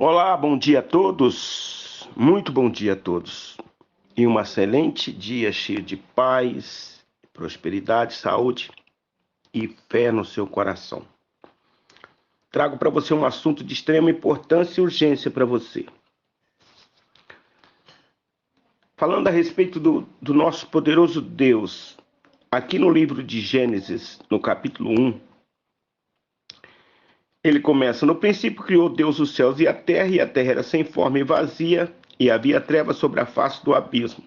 Olá, bom dia a todos, muito bom dia a todos. E um excelente dia cheio de paz, prosperidade, saúde e fé no seu coração. Trago para você um assunto de extrema importância e urgência para você. Falando a respeito do nosso poderoso Deus, aqui no livro de Gênesis, no capítulo 1, ele começa: no princípio criou Deus os céus e a terra era sem forma e vazia, e havia trevas sobre a face do abismo.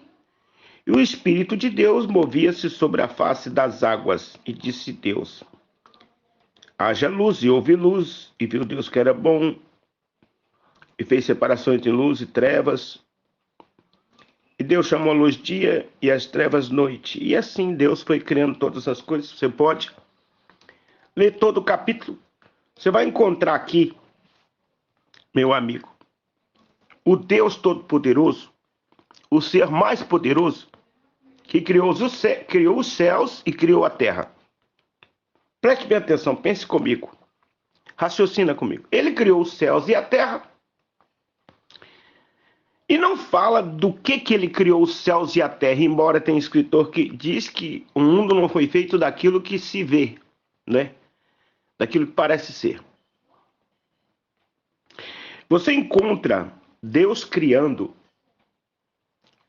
E o Espírito de Deus movia-se sobre a face das águas, e disse Deus: haja luz, e houve luz, e viu Deus que era bom, e fez separação entre luz e trevas. E Deus chamou a luz dia e as trevas noite. E assim Deus foi criando todas as coisas. Você pode ler todo o capítulo. Você vai encontrar aqui, meu amigo, o Deus Todo-Poderoso, o ser mais poderoso, que criou os céus e criou a terra. Preste bem atenção, pense comigo, raciocina comigo. Ele criou os céus e a terra. E não fala do que ele criou os céus e a terra, embora tenha escritor que diz que o mundo não foi feito daquilo que se vê, né? Daquilo que parece ser. Você encontra Deus criando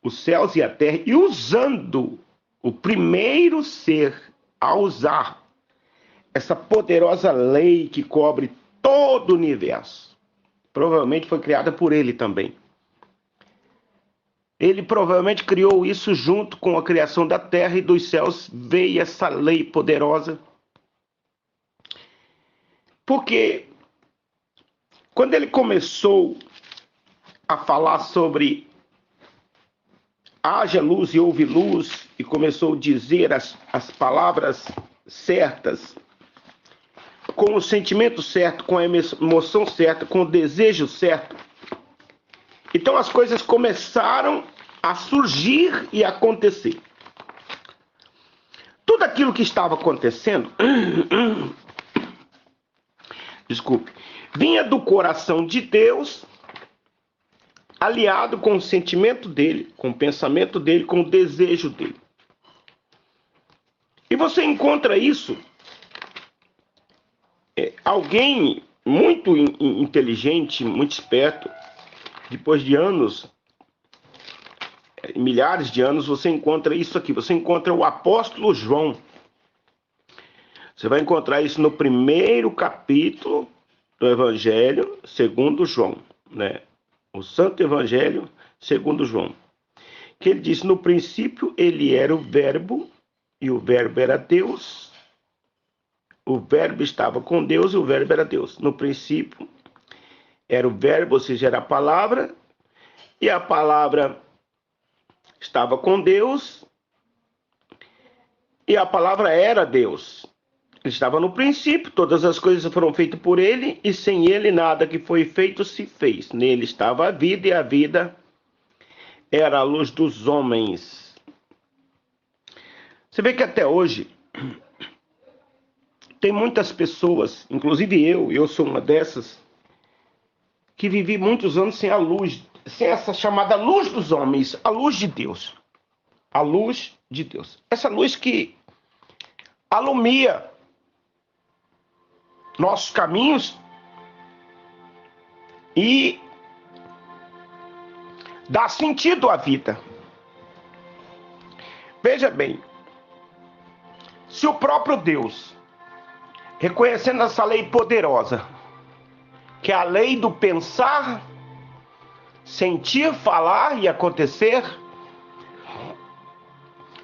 os céus e a terra e usando o primeiro ser a usar essa poderosa lei que cobre todo o universo. Provavelmente foi criada por ele também. Ele provavelmente criou isso junto com a criação da terra e dos céus. Veio essa lei poderosa. Porque quando ele começou a falar sobre haja luz e houve luz, e começou a dizer as palavras certas, com o sentimento certo, com a emoção certa, com o desejo certo, então as coisas começaram a surgir e acontecer. Tudo aquilo que estava acontecendo, desculpe, vinha do coração de Deus, aliado com o sentimento dele, com o pensamento dele, com o desejo dele. E você encontra isso, alguém muito inteligente, muito esperto, depois de anos, milhares de anos, você encontra isso aqui. Você encontra o apóstolo João. Você vai encontrar isso no primeiro capítulo do Evangelho segundo João, né? O Santo Evangelho segundo João. Que ele diz: no princípio ele era o Verbo, e o Verbo era Deus. O Verbo estava com Deus e o Verbo era Deus. No princípio era o Verbo, ou seja, era a palavra, e a palavra estava com Deus, e a palavra era Deus. Ele estava no princípio, todas as coisas foram feitas por ele, e sem ele nada que foi feito se fez. Nele estava a vida, e a vida era a luz dos homens. Você vê que até hoje tem muitas pessoas, inclusive eu sou uma dessas, que vivi muitos anos sem a luz, sem essa chamada luz dos homens, a luz de Deus. A luz de Deus. Essa luz que alumia nossos caminhos e dá sentido à vida. Veja bem, se o próprio Deus, reconhecendo essa lei poderosa, que é a lei do pensar, sentir, falar e acontecer,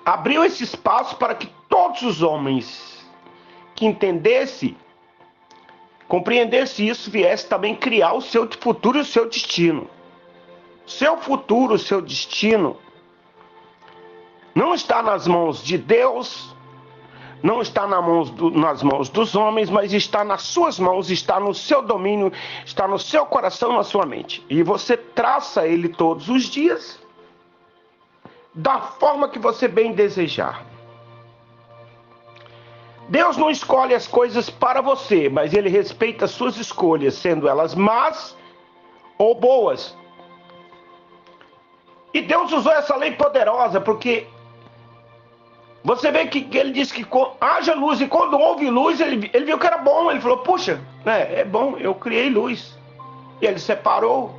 abriu esse espaço para que todos os homens que entendessem, compreendesse isso, viesse também criar o seu futuro e o seu destino. Seu futuro, o seu destino, não está nas mãos de Deus, não está nas mãos dos homens, mas está nas suas mãos, está no seu domínio, está no seu coração, na sua mente. E você traça ele todos os dias, da forma que você bem desejar. Deus não escolhe as coisas para você, mas ele respeita as suas escolhas, sendo elas más ou boas. E Deus usou essa lei poderosa, porque você vê que ele disse que haja luz, e quando houve luz, ele viu que era bom. Ele falou, puxa, é bom, eu criei luz. E ele separou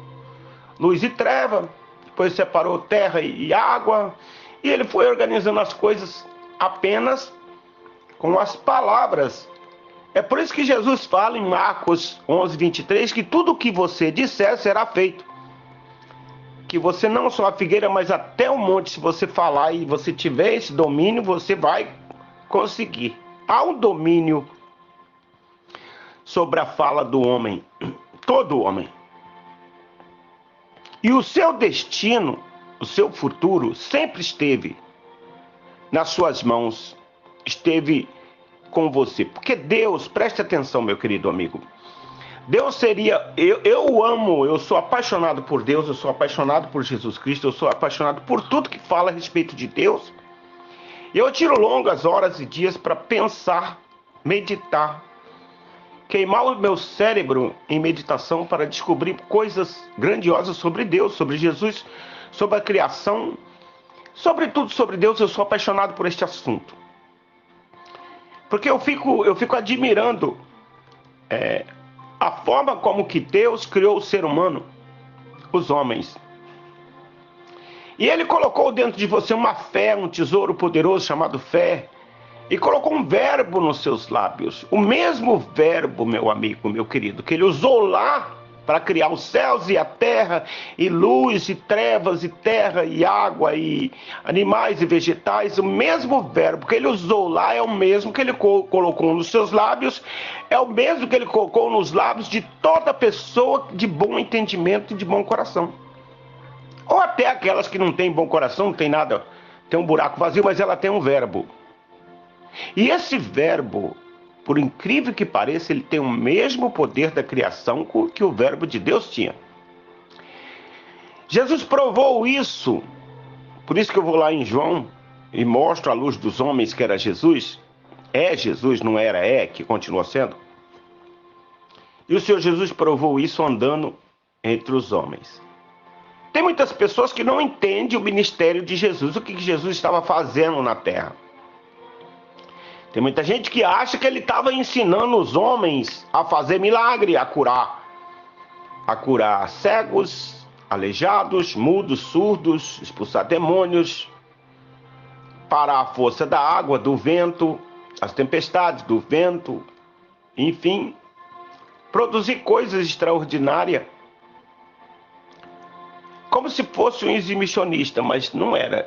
luz e treva, depois separou terra e água, e ele foi organizando as coisas apenas com as palavras. É por isso que Jesus fala em Marcos 11:23, que tudo o que você disser será feito. Que você não só a figueira, mas até o monte, se você falar e você tiver esse domínio, você vai conseguir. Há um domínio sobre a fala do homem, todo homem. E o seu destino, o seu futuro, sempre esteve nas suas mãos, esteve com você. Porque Deus, preste atenção, meu querido amigo, Deus seria, eu amo, eu sou apaixonado por Deus, eu sou apaixonado por Jesus Cristo, eu sou apaixonado por tudo que fala a respeito de Deus. E eu tiro longas horas e dias para pensar, meditar, queimar o meu cérebro em meditação para descobrir coisas grandiosas sobre Deus, sobre Jesus, sobre a criação, sobre tudo sobre Deus. Eu sou apaixonado por este assunto. Porque eu fico admirando a forma como que Deus criou o ser humano, os homens. E Ele colocou dentro de você uma fé, um tesouro poderoso chamado fé. E colocou um verbo nos seus lábios. O mesmo verbo, meu amigo, meu querido, que Ele usou lá para criar os céus e a terra, e luz, e trevas, e terra, e água, e animais e vegetais. O mesmo verbo que Ele usou lá é o mesmo que Ele colocou nos seus lábios, é o mesmo que Ele colocou nos lábios de toda pessoa de bom entendimento e de bom coração. Ou até aquelas que não têm bom coração, não tem nada, tem um buraco vazio, mas ela tem um verbo. E esse verbo, por incrível que pareça, ele tem o mesmo poder da criação que o verbo de Deus tinha. Jesus provou isso. Por isso que eu vou lá em João e mostro à luz dos homens que era Jesus. É Jesus, não era, que continua sendo. E o Senhor Jesus provou isso andando entre os homens. Tem muitas pessoas que não entendem o ministério de Jesus, o que Jesus estava fazendo na terra. Tem muita gente que acha que ele estava ensinando os homens a fazer milagre, a curar cegos, aleijados, mudos, surdos, expulsar demônios, parar a força da água, do vento, as tempestades, do vento, enfim, produzir coisas extraordinárias, como se fosse um exibicionista, mas não era.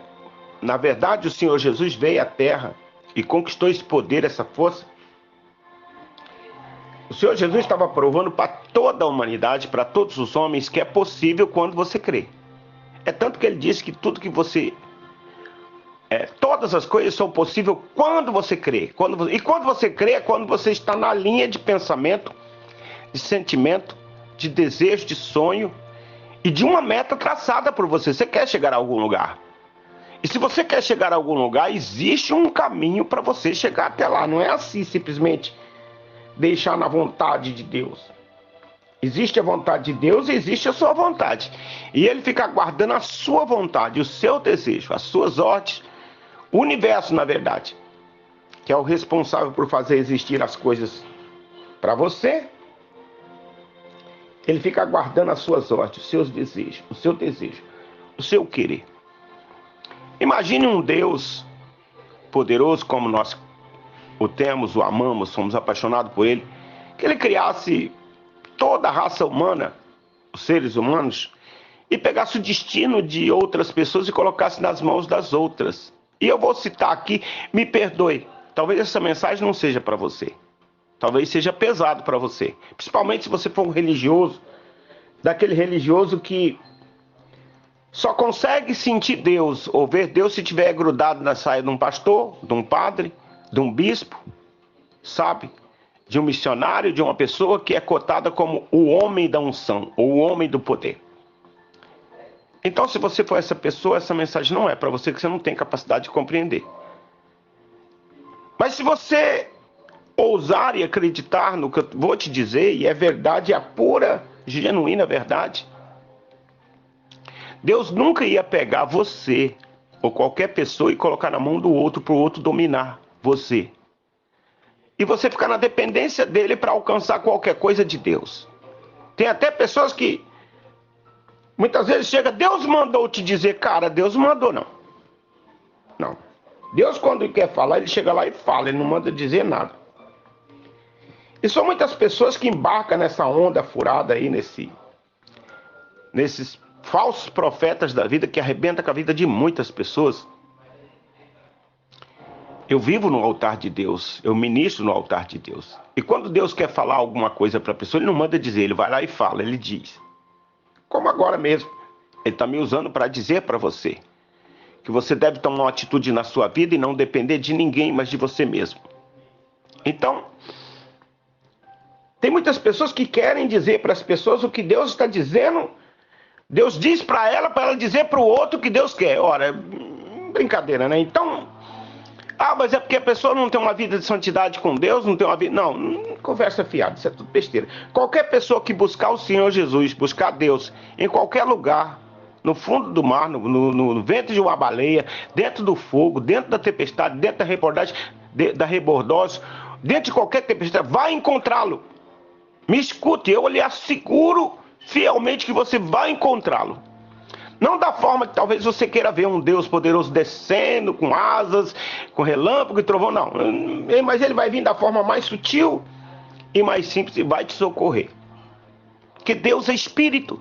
Na verdade, o Senhor Jesus veio à terra e conquistou esse poder, essa força. O Senhor Jesus estava provando para toda a humanidade, para todos os homens, que é possível quando você crê. É tanto que ele disse que tudo que você... todas as coisas são possíveis quando você crê. E quando você crê é quando você está na linha de pensamento, de sentimento, de desejo, de sonho e de uma meta traçada por você. Você quer chegar a algum lugar. E se você quer chegar a algum lugar, existe um caminho para você chegar até lá. Não é assim, simplesmente deixar na vontade de Deus. Existe a vontade de Deus e existe a sua vontade. E Ele fica aguardando a sua vontade, o seu desejo, as suas ordens, o universo, na verdade, que é o responsável por fazer existir as coisas para você. Ele fica aguardando as suas ordens, os seus desejos, o seu desejo, o seu querer. Imagine um Deus poderoso como nós o temos, o amamos, somos apaixonados por Ele, que Ele criasse toda a raça humana, os seres humanos, e pegasse o destino de outras pessoas e colocasse nas mãos das outras. E eu vou citar aqui, me perdoe, talvez essa mensagem não seja para você, talvez seja pesado para você, principalmente se você for um religioso, daquele religioso que só consegue sentir Deus ou ver Deus se tiver grudado na saia de um pastor, de um padre, de um bispo, sabe? De um missionário, de uma pessoa que é cotada como o homem da unção, ou o homem do poder. Então, se você for essa pessoa, essa mensagem não é para você, que você não tem capacidade de compreender. Mas se você ousar e acreditar no que eu vou te dizer, e é verdade, é a pura, genuína verdade, Deus nunca ia pegar você ou qualquer pessoa e colocar na mão do outro para o outro dominar você. E você ficar na dependência dele para alcançar qualquer coisa de Deus. Tem até pessoas que muitas vezes chega, Deus mandou te dizer, cara, Deus mandou não. Não. Deus quando quer falar, ele chega lá e fala, ele não manda dizer nada. E são muitas pessoas que embarcam nessa onda furada aí, nesses falsos profetas da vida que arrebentam com a vida de muitas pessoas. Eu vivo no altar de Deus, eu ministro no altar de Deus. E quando Deus quer falar alguma coisa para a pessoa, ele não manda dizer, ele vai lá e fala, ele diz. Como agora mesmo, ele está me usando para dizer para você que você deve tomar uma atitude na sua vida e não depender de ninguém, mas de você mesmo. Então, tem muitas pessoas que querem dizer para as pessoas o que Deus está dizendo. Deus diz para ela dizer para o outro o que Deus quer. Ora, brincadeira, né? Então, mas é porque a pessoa não tem uma vida de santidade com Deus, não tem uma vida... Não, conversa fiada, isso é tudo besteira. Qualquer pessoa que buscar o Senhor Jesus, buscar Deus, em qualquer lugar, no fundo do mar, no ventre de uma baleia, dentro do fogo, dentro da tempestade, dentro da rebordose, dentro de qualquer tempestade, vai encontrá-lo. Me escute, eu lhe asseguro fielmente que você vai encontrá-lo. Não da forma que talvez você queira ver um Deus poderoso descendo com asas, com relâmpago e trovão, não. Mas ele vai vir da forma mais sutil e mais simples e vai te socorrer. Porque Deus é espírito.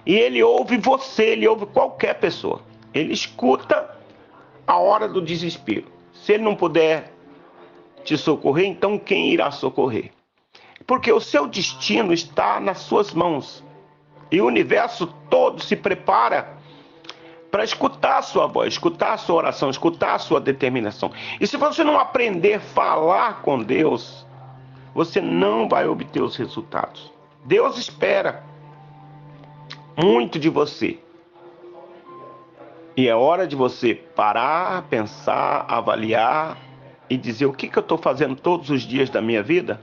E ele ouve você, ele ouve qualquer pessoa. Ele escuta a hora do desespero. Se ele não puder te socorrer, então quem irá socorrer? Porque o seu destino está nas suas mãos. E o universo todo se prepara para escutar a sua voz, escutar a sua oração, escutar a sua determinação. E se você não aprender a falar com Deus, você não vai obter os resultados. Deus espera muito de você. E é hora de você parar, pensar, avaliar e dizer o que eu estou fazendo todos os dias da minha vida?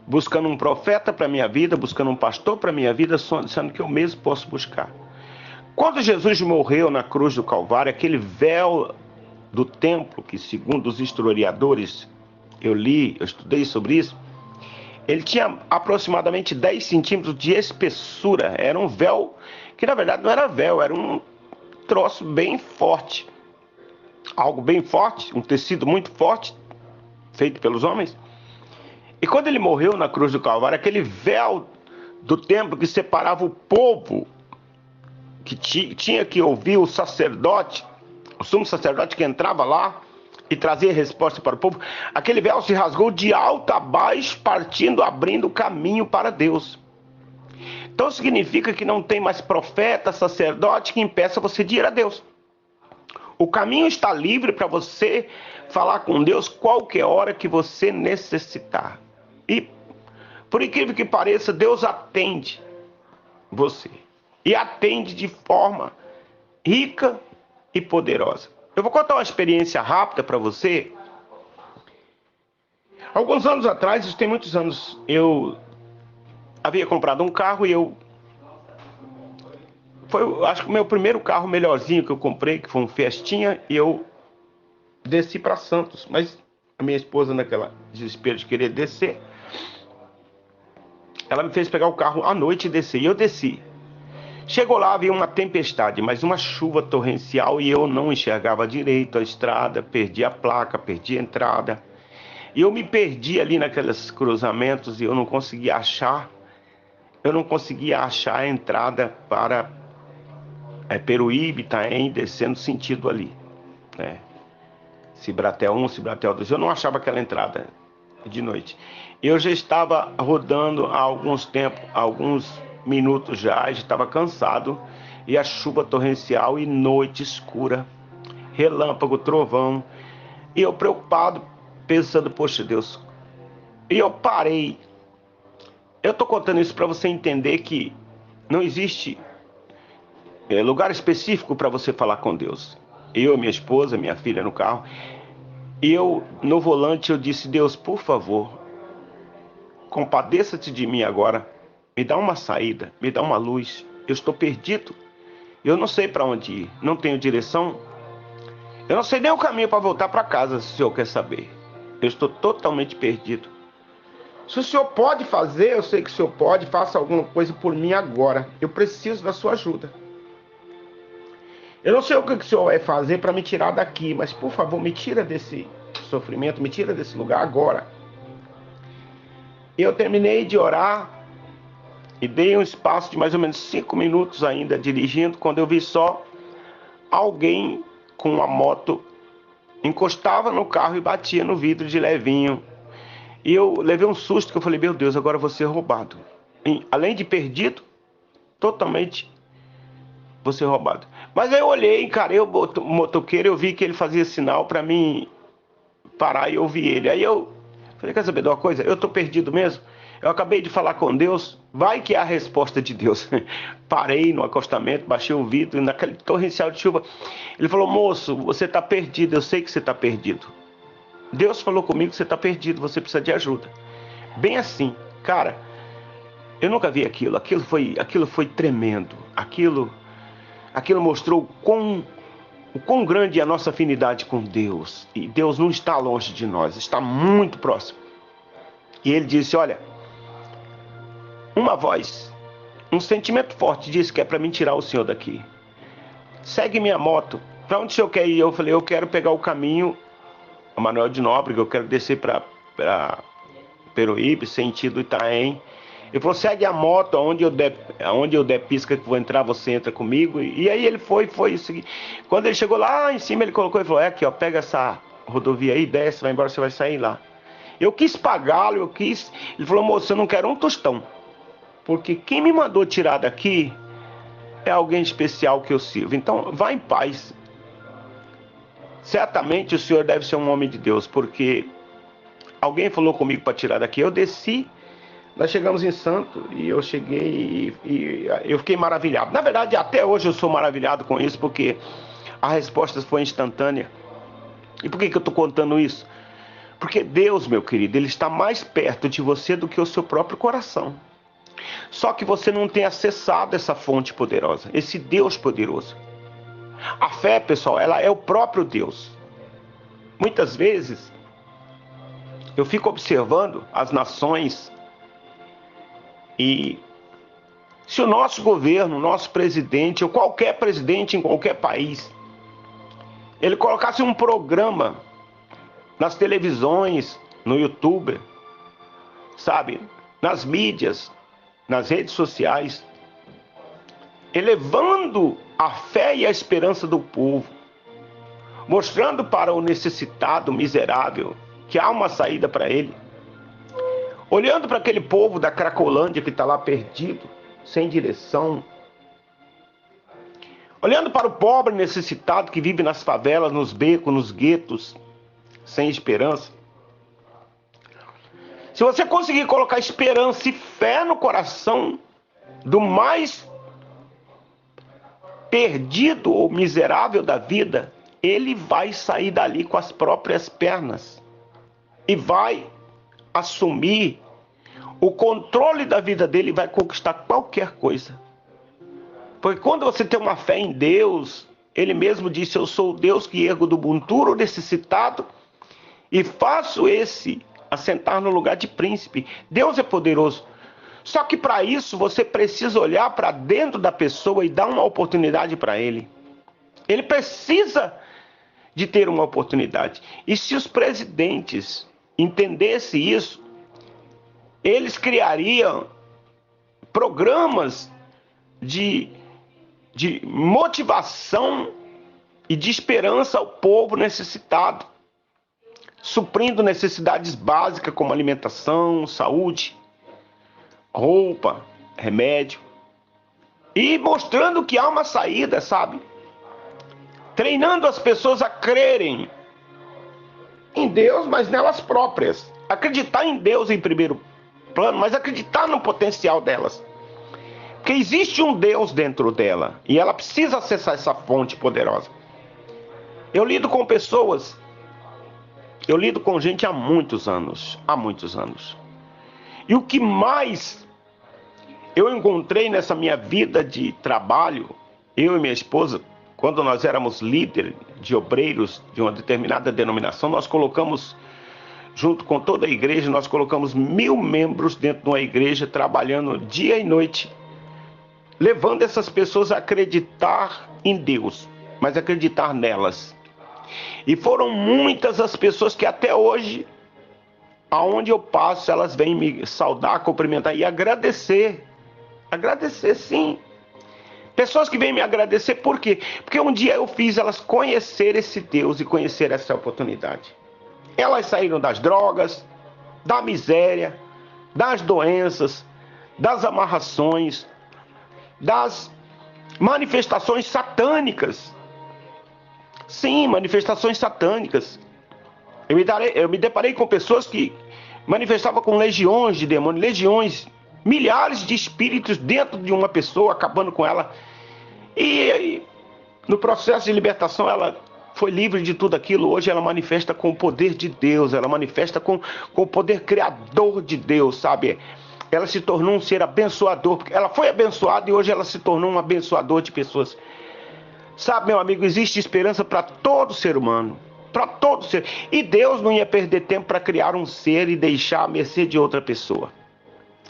Buscando um profeta para a minha vida, buscando um pastor para a minha vida, sendo que eu mesmo posso buscar. Quando Jesus morreu na cruz do Calvário, aquele véu do templo, que segundo os historiadores, eu estudei sobre isso, ele tinha aproximadamente 10 centímetros de espessura. Era um véu que na verdade não era véu, era um troço bem forte. Algo bem forte, um tecido muito forte, feito pelos homens. E quando ele morreu na cruz do Calvário, aquele véu do templo que separava o povo, que tinha que ouvir o sacerdote, o sumo sacerdote que entrava lá e trazia resposta para o povo, aquele véu se rasgou de alto a baixo, partindo, abrindo caminho para Deus. Então significa que não tem mais profeta, sacerdote que impeça você de ir a Deus. O caminho está livre para você falar com Deus qualquer hora que você necessitar. E, por incrível que pareça, Deus atende você. E atende de forma rica e poderosa. Eu vou contar uma experiência rápida para você. Alguns anos atrás, isso tem muitos anos, eu havia comprado um carro e foi, acho que o meu primeiro carro melhorzinho que eu comprei, que foi um Fiestinha, e eu desci para Santos. Mas a minha esposa, naquela desespero de querer descer, ela me fez pegar o carro à noite e descer. E eu desci. Chegou lá, havia uma tempestade, mas uma chuva torrencial e eu não enxergava direito a estrada, perdi a placa, perdi a entrada. E eu me perdi ali naqueles cruzamentos e eu não conseguia achar a entrada para Peruíbe, Itaém, descendo sentido ali, né? Cibratel 1, Cibratel 2, eu não achava aquela entrada de noite. Eu já estava rodando há alguns minutos já estava cansado, e a chuva torrencial e noite escura, relâmpago, trovão, e eu preocupado, pensando, poxa Deus, e eu parei. Eu estou contando isso para você entender que não existe lugar específico para você falar com Deus. Eu, minha esposa, minha filha no carro, e eu no volante eu disse, Deus, por favor, compadeça-te de mim agora, me dá uma saída, me dá uma luz, eu estou perdido, Eu não sei para onde ir, não tenho direção. Eu não sei nem o caminho para voltar para casa, se o senhor quer saber. Eu estou totalmente perdido. Se o senhor pode fazer, eu sei que o senhor pode, faça alguma coisa por mim agora. Eu preciso da sua ajuda. Eu não sei o que o senhor vai fazer para me tirar daqui, mas por favor, me tira desse sofrimento, me tira desse lugar agora. Eu terminei de orar e dei um espaço de mais ou menos 5 minutos ainda dirigindo, quando eu vi só alguém com uma moto, encostava no carro e batia no vidro de levinho. E eu levei um susto, que eu falei, meu Deus, agora eu vou ser roubado. E, além de perdido, totalmente vou ser roubado. Mas aí eu olhei, encarei o motoqueiro, eu vi que ele fazia sinal para mim parar e ouvir ele. Aí eu falei, quer saber de uma coisa? Eu tô perdido mesmo. Eu acabei de falar com Deus, vai que é a resposta de Deus. Parei no acostamento, baixei o vidro, naquele torrencial de chuva. Ele falou, moço, você está perdido, eu sei que você está perdido. Deus falou comigo que você está perdido, você precisa de ajuda. Bem assim, cara, eu nunca vi aquilo, aquilo foi tremendo. Aquilo mostrou o quão grande é a nossa afinidade com Deus. E Deus não está longe de nós, está muito próximo. E ele disse, olha, uma voz, um sentimento forte disse que é para mim tirar o senhor daqui. Segue minha moto. Para onde o senhor quer ir? Eu falei, eu quero pegar o caminho a Manoel de Nóbrega, eu quero descer para Peruíbe, sentido Itaém. Ele falou, segue a moto, aonde eu der pisca que vou entrar, você entra comigo. E aí ele foi seguir. Quando ele chegou lá em cima, ele colocou e falou, aqui ó, pega essa rodovia aí, desce, vai embora, você vai sair lá. Eu quis pagá-lo, ele falou, moço, eu não quero um tostão, porque quem me mandou tirar daqui é alguém especial que eu sirvo. Então, vá em paz. Certamente o senhor deve ser um homem de Deus, porque alguém falou comigo para tirar daqui. Eu desci, nós chegamos em Santo e eu cheguei e eu fiquei maravilhado. Na verdade, até hoje eu sou maravilhado com isso, porque a resposta foi instantânea. E por que eu estou contando isso? Porque Deus, meu querido, Ele está mais perto de você do que o seu próprio coração. Só que você não tem acessado essa fonte poderosa, esse Deus poderoso. A fé, pessoal, ela é o próprio Deus. Muitas vezes, eu fico observando as nações e se o nosso governo, o nosso presidente, ou qualquer presidente em qualquer país, ele colocasse um programa nas televisões, no YouTube, sabe, nas mídias, nas redes sociais, elevando a fé e a esperança do povo, mostrando para o necessitado, miserável, que há uma saída para ele, olhando para aquele povo da Cracolândia que está lá perdido, sem direção, olhando para o pobre necessitado que vive nas favelas, nos becos, nos guetos, sem esperança. Se você conseguir colocar esperança e fé no coração do mais perdido ou miserável da vida, ele vai sair dali com as próprias pernas e vai assumir o controle da vida dele e vai conquistar qualquer coisa. Porque quando você tem uma fé em Deus, ele mesmo disse, eu sou o Deus que ergo do monturo necessitado e faço esse assentar no lugar de príncipe. Deus é poderoso. Só que para isso você precisa olhar para dentro da pessoa e dar uma oportunidade para ele. Ele precisa de ter uma oportunidade. E se os presidentes entendessem isso, eles criariam programas de motivação e de esperança ao povo necessitado, suprindo necessidades básicas como alimentação, saúde, roupa, remédio, e mostrando que há uma saída, sabe? Treinando as pessoas a crerem em Deus, mas nelas próprias. Acreditar em Deus em primeiro plano, mas acreditar no potencial delas. Porque existe um Deus dentro dela e ela precisa acessar essa fonte poderosa. Eu lido com pessoas, eu lido com gente há muitos anos. E o que mais eu encontrei nessa minha vida de trabalho Eu e minha esposa, quando nós éramos líderes de obreiros de uma determinada denominação, nós colocamos, junto com toda a igreja, nós colocamos 1000 membros dentro de uma igreja, trabalhando dia e noite, levando essas pessoas a acreditar em Deus, mas acreditar nelas. E foram muitas as pessoas que até hoje, aonde eu passo, elas vêm me saudar, cumprimentar e agradecer. Agradecer, sim. Pessoas que vêm me agradecer, por quê? Porque um dia eu fiz elas conhecer esse Deus e conhecer essa oportunidade. Elas saíram das drogas, da miséria, das doenças, das amarrações, das manifestações satânicas. Sim, manifestações satânicas. Eu me deparei com pessoas que manifestavam com legiões de demônios, legiões, milhares de espíritos dentro de uma pessoa, acabando com ela. E no processo de libertação ela foi livre de tudo aquilo. Hoje ela manifesta com o poder de Deus, ela manifesta com o poder criador de Deus, sabe? Ela se tornou um ser abençoador, porque ela foi abençoada e hoje ela se tornou um abençoador de pessoas. Sabe, meu amigo, existe esperança para todo ser humano, para todo ser. E Deus não ia perder tempo para criar um ser e deixar à mercê de outra pessoa.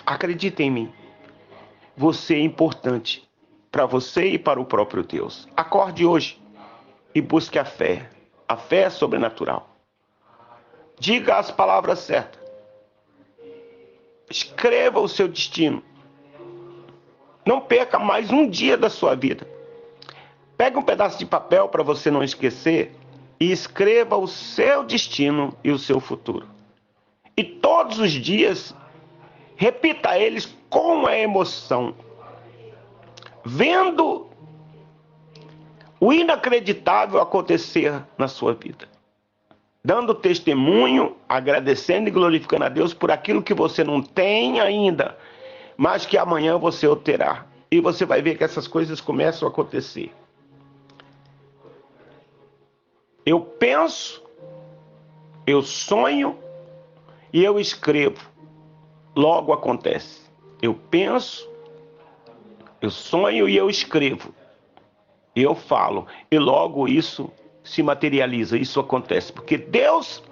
Acredita em mim. Você é importante para você e para o próprio Deus. Acorde hoje e busque a fé. A fé é sobrenatural. Diga as palavras certas. Escreva o seu destino. Não perca mais um dia da sua vida. Pega um pedaço de papel para você não esquecer e escreva o seu destino e o seu futuro. E todos os dias, repita eles com a emoção, vendo o inacreditável acontecer na sua vida. Dando testemunho, agradecendo e glorificando a Deus por aquilo que você não tem ainda, mas que amanhã você o terá. E você vai ver que essas coisas começam a acontecer. Eu penso, eu sonho e eu escrevo. Logo acontece. Eu penso, eu sonho e eu escrevo. Eu falo. E logo isso se materializa, isso acontece. Porque Deus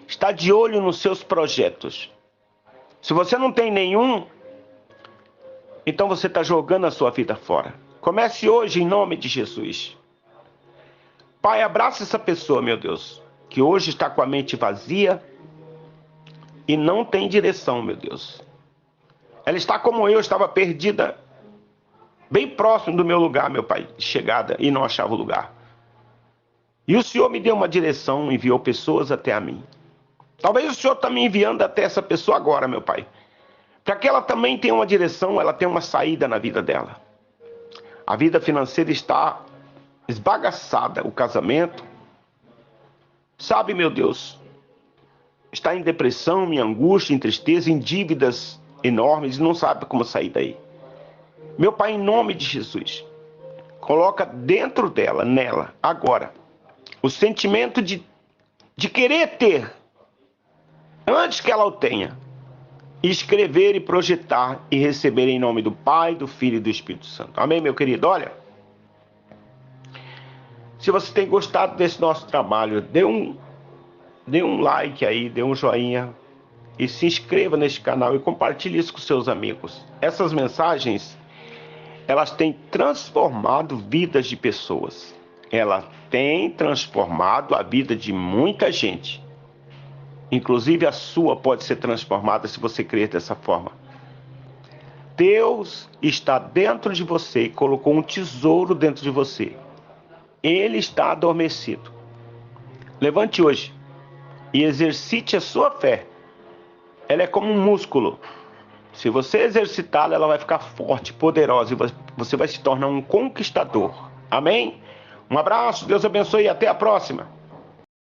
está de olho nos seus projetos. Se você não tem nenhum, então você está jogando a sua vida fora. Comece hoje em nome de Jesus. Pai, abraça essa pessoa, meu Deus, que hoje está com a mente vazia e não tem direção, meu Deus. Ela está como eu, estava perdida, bem próximo do meu lugar, meu Pai, de chegada, e não achava o lugar. E o Senhor me deu uma direção, enviou pessoas até a mim. Talvez o Senhor está me enviando até essa pessoa agora, meu Pai, para que ela também tenha uma direção, ela tenha uma saída na vida dela. A vida financeira está esbagaçada, o casamento, sabe, meu Deus, está em depressão, em angústia, em tristeza, em dívidas enormes, e não sabe como sair daí. Meu Pai, em nome de Jesus, coloca dentro dela, nela, agora, o sentimento de querer ter, antes que ela o tenha, e escrever e projetar e receber em nome do Pai, do Filho e do Espírito Santo. Amém, meu querido? Olha, se você tem gostado desse nosso trabalho, dê um like aí, dê um joinha e se inscreva neste canal e compartilhe isso com seus amigos. Essas mensagens, elas têm transformado vidas de pessoas. Ela tem transformado a vida de muita gente. Inclusive a sua pode ser transformada se você crer dessa forma. Deus está dentro de você e colocou um tesouro dentro de você. Ele está adormecido. Levante hoje e exercite a sua fé. Ela é como um músculo. Se você exercitá-la, ela vai ficar forte, poderosa e você vai se tornar um conquistador. Amém? Um abraço, Deus abençoe e até a próxima.